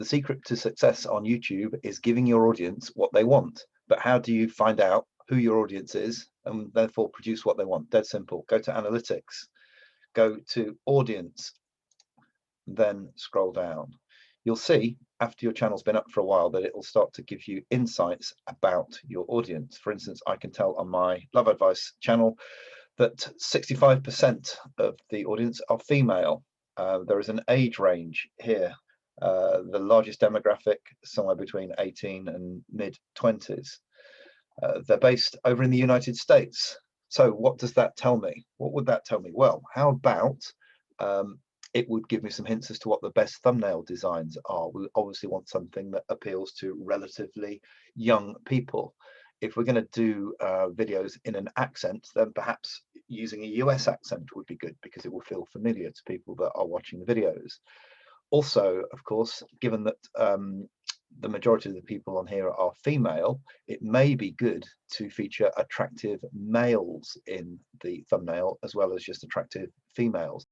The secret to success on YouTube is giving your audience what they want. But how do you find out who your audience is and therefore produce what they want? Dead simple. Go to analytics, go to audience, then scroll down. You'll see after your channel's been up for a while that it will start to give you insights about your audience. For instance, I can tell on my Love Advice channel that 65% of the audience are female. There is an age range here. The largest demographic, somewhere between 18 and mid 20s. They're based over in the United States. So what does that tell me? What would that tell me? Well, how about it would give me some hints as to what the best thumbnail designs are. We obviously want something that appeals to relatively young people. If we're going to do videos in an accent, then perhaps using a US accent would be good because it will feel familiar to people that are watching the videos. Also, of course, given that the majority of the people on here are female, it may be good to feature attractive males in the thumbnail as well as just attractive females.